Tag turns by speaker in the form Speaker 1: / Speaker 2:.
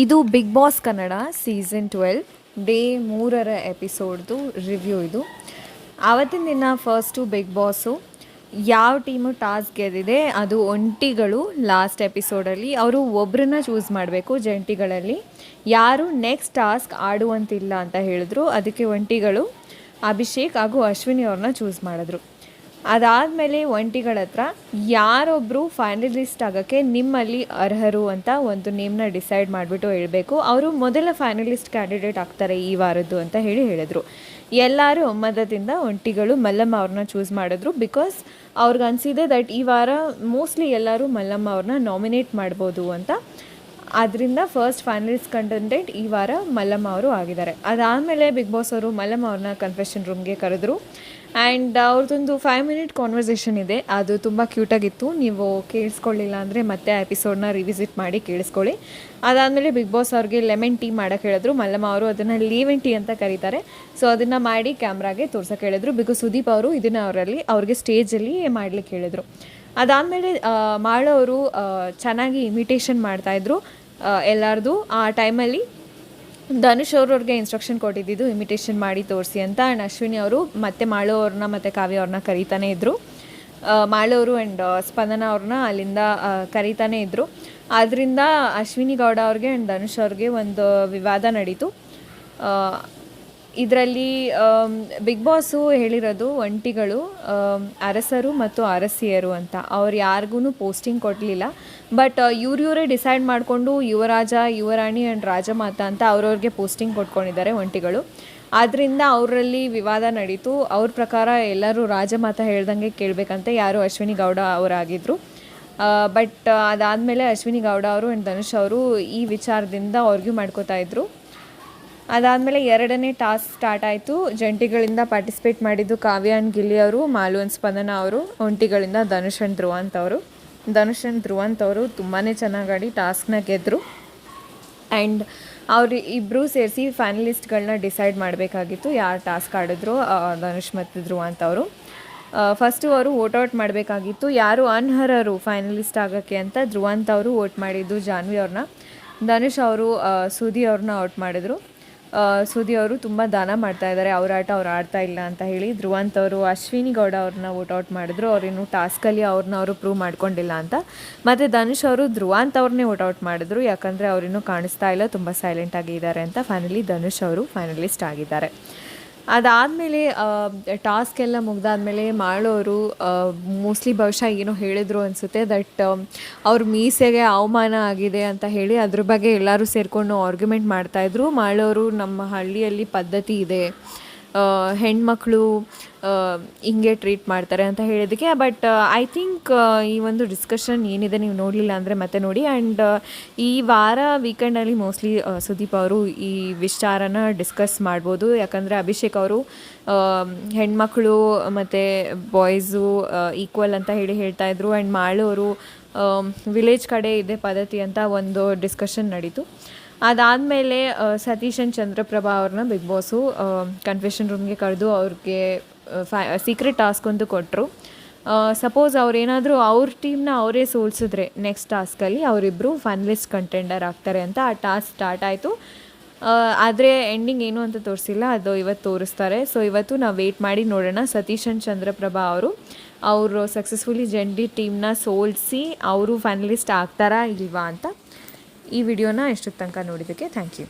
Speaker 1: ಇದು big boss Kannada season 12 day 3ರ ಎಪಿಸೋಡ್ದು ರಿವ್ಯೂ ಇದು. ಆವತ್ತಿನ ದಿನ ಫಸ್ಟು ಬಿಗ್ ಬಾಸು ಯಾವ ಟೀಮು ಟಾಸ್ಕ್ ಗೆದ್ದಿದೆ ಅದು ಒಂಟಿಗಳು. ಲಾಸ್ಟ್ ಎಪಿಸೋಡಲ್ಲಿ ಅವರು ಒಬ್ಬರನ್ನ ಚೂಸ್ ಮಾಡಬೇಕು ಜಂಟಿಗಳಲ್ಲಿ, ಯಾರು ನೆಕ್ಸ್ಟ್ ಟಾಸ್ಕ್ ಆಡುವಂತಿಲ್ಲ ಅಂತ ಹೇಳಿದ್ರು. ಅದಕ್ಕೆ ಒಂಟಿಗಳು ಅಭಿಷೇಕ್ ಹಾಗೂ ಅಶ್ವಿನಿ ಅವ್ರನ್ನ ಚೂಸ್ ಮಾಡಿದ್ರು. ಅದಾದಮೇಲೆ ಒಂಟಿಗಳ ಹತ್ರ ಯಾರೊಬ್ಬರು ಫೈನಲಿಸ್ಟ್ ಆಗೋಕ್ಕೆ ನಿಮ್ಮಲ್ಲಿ ಅರ್ಹರು ಅಂತ ಒಂದು ನೇಮ್ನ ಡಿಸೈಡ್ ಮಾಡಿಬಿಟ್ಟು ಹೇಳಬೇಕು. ಅವರು ಮೊದಲ ಫೈನಲಿಸ್ಟ್ ಕ್ಯಾಂಡಿಡೇಟ್ ಆಗ್ತಾರೆ ಈ ವಾರದ್ದು ಅಂತ ಹೇಳಿದರು. ಎಲ್ಲರೂ ಒಮ್ಮತದಿಂದ ಒಂಟಿಗಳು ಮಲ್ಲಮ್ಮ ಅವ್ರನ್ನ ಚೂಸ್ ಮಾಡಿದ್ರು. ಬಿಕಾಸ್ ಅವ್ರಿಗೆ ಅನಿಸಿದೆ ದಟ್ ಈ ವಾರ ಮೋಸ್ಟ್ಲಿ ಎಲ್ಲರೂ ಮಲ್ಲಮ್ಮ ಅವ್ರನ್ನ ನಾಮಿನೇಟ್ ಮಾಡ್ಬೋದು ಅಂತ. ಅದರಿಂದ ಫಸ್ಟ್ ಫೈನಲಿಸ್ಟ್ ಕಂಟೆಂಟೆಂಟ್ ಈ ವಾರ ಮಲ್ಲಮ್ಮ ಅವರು ಆಗಿದ್ದಾರೆ. ಅದಾದಮೇಲೆ ಬಿಗ್ ಬಾಸ್ ಅವರು ಮಲ್ಲಮ್ಮ ಅವ್ರನ್ನ ಕನ್ಫೆಷನ್ ರೂಮ್ಗೆ ಕರೆದ್ರು. ಆ್ಯಂಡ್ ಅವ್ರದ್ದೊಂದು 5 ಮಿನಿಟ್ ಕಾನ್ವರ್ಸೇಷನ್ ಇದೆ, ಅದು ತುಂಬ ಕ್ಯೂಟಾಗಿತ್ತು. ನೀವು ಕೇಳಿಸ್ಕೊಳ್ಳಿಲ್ಲ ಅಂದರೆ ಮತ್ತೆ ಆ ಎಪಿಸೋಡ್ನ ರಿವಿಸಿಟ್ ಮಾಡಿ ಕೇಳಿಸ್ಕೊಳ್ಳಿ. ಅದಾದಮೇಲೆ ಬಿಗ್ ಬಾಸ್ ಅವ್ರಿಗೆ ಲೆಮನ್ ಟೀ ಮಾಡೋಕ್ಕೆ ಹೇಳಿದ್ರು. ಮಲ್ಲಮ್ಮ ಅವರು ಅದನ್ನು ಲೆಮನ್ ಟೀ ಅಂತ ಕರೀತಾರೆ. ಸೊ ಅದನ್ನು ಮಾಡಿ ಕ್ಯಾಮ್ರಾಗೆ ತೋರ್ಸೋಕ್ಕೆ ಹೇಳಿದ್ರು. ಬಿಕಾಸ್ ಸುದೀಪ್ ಅವರು ಇದನ್ನು ಅವ್ರಿಗೆ ಸ್ಟೇಜಲ್ಲಿ ಮಾಡ್ಲಿಕ್ಕೆ ಹೇಳಿದರು. ಅದಾದಮೇಲೆ ಮಾಡೋರು ಚೆನ್ನಾಗಿ ಇಮಿಟೇಷನ್ ಮಾಡ್ತಾಯಿದ್ರು ಎಲ್ಲರದು. ಆ ಟೈಮಲ್ಲಿ ಧನುಷ್ ಅವ್ರಿಗೆ ಇನ್ಸ್ಟ್ರಕ್ಷನ್ ಕೊಟ್ಟಿದ್ದು ಇಮಿಟೇಷನ್ ಮಾಡಿ ತೋರಿಸಿ ಅಂತ. ಆ್ಯಂಡ್ ಅಶ್ವಿನಿ ಅವರು ಮತ್ತೆ ಮಾಳು ಅವ್ರನ್ನ ಮತ್ತು ಕಾವ್ಯ ಅವ್ರನ್ನ ಕರೀತಾನೆ ಇದ್ದರು. ಮಾಳವರು ಆ್ಯಂಡ್ ಸ್ಪಂದನ ಅವ್ರನ್ನ ಅಲ್ಲಿಂದ ಕರೀತಾನೆ ಇದ್ದರು. ಆದ್ದರಿಂದ ಅಶ್ವಿನಿ ಗೌಡ ಅವ್ರಿಗೆ ಆ್ಯಂಡ್ ಧನುಷ್ ಅವ್ರಿಗೆ ಒಂದು ವಿವಾದ ನಡೀತು. ಇದರಲ್ಲಿ ಬಿಗ್ ಬಾಸು ಹೇಳಿರೋದು ಒಂಟಿಗಳು ಅರಸರು ಮತ್ತು ಅರಸಿಯರು ಅಂತ. ಅವ್ರು ಯಾರಿಗೂ ಪೋಸ್ಟಿಂಗ್ ಕೊಡಲಿಲ್ಲ. ಬಟ್ ಇವರೇ ಡಿಸೈಡ್ ಮಾಡಿಕೊಂಡು ಯುವರಾಜ, ಯುವರಾಣಿ ಆ್ಯಂಡ್ ರಾಜಮಾತ ಅಂತ ಅವ್ರವ್ರಿಗೆ ಪೋಸ್ಟಿಂಗ್ ಕೊಟ್ಕೊಂಡಿದ್ದಾರೆ ಒಂಟಿಗಳು. ಆದ್ದರಿಂದ ಅವರಲ್ಲಿ ವಿವಾದ ನಡೀತು. ಅವ್ರ ಪ್ರಕಾರ ಎಲ್ಲರೂ ರಾಜಮಾತ ಹೇಳ್ದಂಗೆ ಕೇಳಬೇಕಂತೆ ಯಾರು ಅಶ್ವಿನಿ ಗೌಡ ಅವರಾಗಿದ್ದರು. ಬಟ್ ಅದಾದಮೇಲೆ ಅಶ್ವಿನಿ ಗೌಡ ಅವರು ಆ್ಯಂಡ್ ಧನುಷ್ ಅವರು ಈ ವಿಚಾರದಿಂದ ಆರ್ಗ್ಯೂ ಮಾಡ್ಕೋತಾ ಇದ್ದರು. ಅದಾದಮೇಲೆ 2ನೇ ಟಾಸ್ಕ್ ಸ್ಟಾರ್ಟ್ ಆಯಿತು. ಜಂಟಿಗಳಿಂದ ಪಾರ್ಟಿಸಿಪೇಟ್ ಮಾಡಿದ್ದು ಕಾವ್ಯ ಆ್ಯಂಡ್ ಗಿಲ್ಲಿ ಅವರು, ಮಾಲು ಆ್ಯಂಡ್ ಸ್ಪಂದನ ಅವರು. ಒಂಟಿಗಳಿಂದ ಧನುಷ್ ಆ್ಯಂಡ್ ಧ್ರುವಂತ್ ಅವರು ತುಂಬಾ ಚೆನ್ನಾಗಿ ಆಡಿ ಟಾಸ್ಕ್ನ ಗೆದ್ದರು. ಆ್ಯಂಡ್ ಅವರು ಇಬ್ಬರು ಸೇರಿಸಿ ಫೈನಲಿಸ್ಟ್ಗಳನ್ನ ಡಿಸೈಡ್ ಮಾಡಬೇಕಾಗಿತ್ತು ಯಾರು ಟಾಸ್ಕ್ ಆಡಿದ್ರು, ಧನುಷ್ ಮತ್ತು ಧ್ರುವಂತ್ ಅವರು. ಫಸ್ಟು ಅವರು ವೋಟೌಟ್ ಮಾಡಬೇಕಾಗಿತ್ತು ಯಾರು ಅನರ್ಹರು ಫೈನಲಿಸ್ಟ್ ಆಗೋಕ್ಕೆ ಅಂತ. ಧ್ರುವಂತ್ ಅವರು ವೋಟ್ ಮಾಡಿದ್ದು ಜಾನ್ವಿ ಅವ್ರನ್ನ. ಧನುಷ್ ಅವರು ಸುದಿ ಅವ್ರನ್ನ ಔಟ್ ಮಾಡಿದರು. ಸುದಿ ಅವರು ತುಂಬ ದಾನ ಮಾಡ್ತಾಯಿದ್ದಾರೆ, ಅವ್ರ ಆಟ ಅವ್ರು ಆಡ್ತಾ ಇಲ್ಲ ಅಂತ ಹೇಳಿ. ಧ್ರುವಂತ್ ಅವರು ಅಶ್ವಿನಿ ಗೌಡ ಅವ್ರನ್ನ ವೋಟೌಟ್ ಮಾಡಿದ್ರು. ಅವ್ರೇನು ಟಾಸ್ಕಲ್ಲಿ ಅವರು ಪ್ರೂವ್ ಮಾಡ್ಕೊಂಡಿಲ್ಲ ಅಂತ. ಮತ್ತು ಧನುಷ್ ಅವರು ಧ್ರುವಂತ್ ಅವ್ರನ್ನೇ ವೋಟೌಟ್ ಮಾಡಿದ್ರು, ಯಾಕಂದರೆ ಅವರಿನ್ನೂ ಕಾಣಿಸ್ತಾ ಇಲ್ಲ, ತುಂಬ ಸೈಲೆಂಟ್ ಆಗಿದ್ದಾರೆ ಅಂತ. ಫೈನಲಿ ಧನುಷ್ ಅವರು ಫೈನಲಿಸ್ಟ್ ಆಗಿದ್ದಾರೆ. ಅದಾದಮೇಲೆ ಟಾಸ್ಕ್ ಎಲ್ಲ ಮುಗ್ದಾದ್ಮೇಲೆ ಮಾಡೋರು ಮೋಸ್ಟ್ಲಿ ಬಹುಶಃ ಏನೋ ಹೇಳಿದರು ಅನಿಸುತ್ತೆ ದಟ್ ಅವ್ರ ಮೀಸೆಗೆ ಅವಮಾನ ಆಗಿದೆ ಅಂತ ಹೇಳಿ ಅದ್ರ ಬಗ್ಗೆ ಎಲ್ಲರೂ ಸೇರಿಕೊಂಡು ಆರ್ಗ್ಯುಮೆಂಟ್ ಮಾಡ್ತಾಯಿದ್ರು. ಮಾಡೋರು ನಮ್ಮ ಹಳ್ಳಿಯಲ್ಲಿ ಪದ್ಧತಿ ಇದೆ, ಹೆಣ್ಮಕ್ಳು ಹಿಂಗೆ ಟ್ರೀಟ್ ಮಾಡ್ತಾರೆ ಅಂತ ಹೇಳಿದ್ದಕ್ಕೆ. ಬಟ್ ಐ ಥಿಂಕ್ ಈ ಒಂದು ಡಿಸ್ಕಷನ್ ಏನಿದೆ ನೀವು ನೋಡಲಿಲ್ಲ ಅಂದರೆ ಮತ್ತೆ ನೋಡಿ. ಆ್ಯಂಡ್ ಈ ವಾರ ವೀಕೆಂಡಲ್ಲಿ ಮೋಸ್ಟ್ಲಿ ಸುದೀಪ್ ಅವರು ಈ ವಿಚಾರನ ಡಿಸ್ಕಸ್ ಮಾಡ್ಬೋದು. ಯಾಕಂದರೆ ಅಭಿಷೇಕ್ ಅವರು ಹೆಣ್ಮಕ್ಳು ಮತ್ತು ಬಾಯ್ಸು ಈಕ್ವಲ್ ಅಂತ ಹೇಳ್ತಾಯಿದ್ರು. ಆ್ಯಂಡ್ ಮಾಳವರು ವಿಲೇಜ್ ಕಡೆ ಇದೆ ಪದ್ಧತಿ ಅಂತ ಒಂದು ಡಿಸ್ಕಷನ್ ನಡೀತು. ಅದಾದಮೇಲೆ ಸತೀಶ್ ಆ್ಯಂಡ್ ಚಂದ್ರಪ್ರಭಾ ಅವ್ರನ್ನ ಬಿಗ್ ಬಾಸು ಕನ್ಫೆಷನ್ ರೂಮ್ಗೆ ಕರೆದು ಅವ್ರಿಗೆ ಸೀಕ್ರೆಟ್ ಟಾಸ್ಕ್ ಒಂದು ಕೊಟ್ಟರು. ಸಪೋಸ್ ಅವ್ರೇನಾದರೂ ಅವ್ರ ಟೀಮ್ನ ಅವರೇ ಸೋಲಿಸಿದ್ರೆ ನೆಕ್ಸ್ಟ್ ಟಾಸ್ಕಲ್ಲಿ ಅವರಿಬ್ಬರು ಫೈನಲಿಸ್ಟ್ ಕಂಟೆಂಡರ್ ಆಗ್ತಾರೆ ಅಂತ. ಆ ಟಾಸ್ಕ್ ಸ್ಟಾರ್ಟ್ ಆಯಿತು. ಆದರೆ ಎಂಡಿಂಗ್ ಏನು ಅಂತ ತೋರಿಸಿಲ್ಲ, ಅದು ಇವತ್ತು ತೋರಿಸ್ತಾರೆ. ಸೊ ಇವತ್ತು ನಾವು ವೆಯ್ಟ್ ಮಾಡಿ ನೋಡೋಣ ಸತೀಶ್ ಆ್ಯಂಡ್ ಚಂದ್ರಪ್ರಭಾ ಅವರು ಸಕ್ಸಸ್ಫುಲಿ ಜಂಟಿ ಟೀಮ್ನ ಸೋಲಿಸಿ ಅವರು ಫೈನಲಿಸ್ಟ್ ಆಗ್ತಾರಾ ಇಲ್ವಾ ಅಂತ. ಈ ವಿಡಿಯೋನ ಎಷ್ಟೊತ್ತು ತನಕ ನೋಡಿದ್ದಕ್ಕೆ ಥ್ಯಾಂಕ್ ಯು.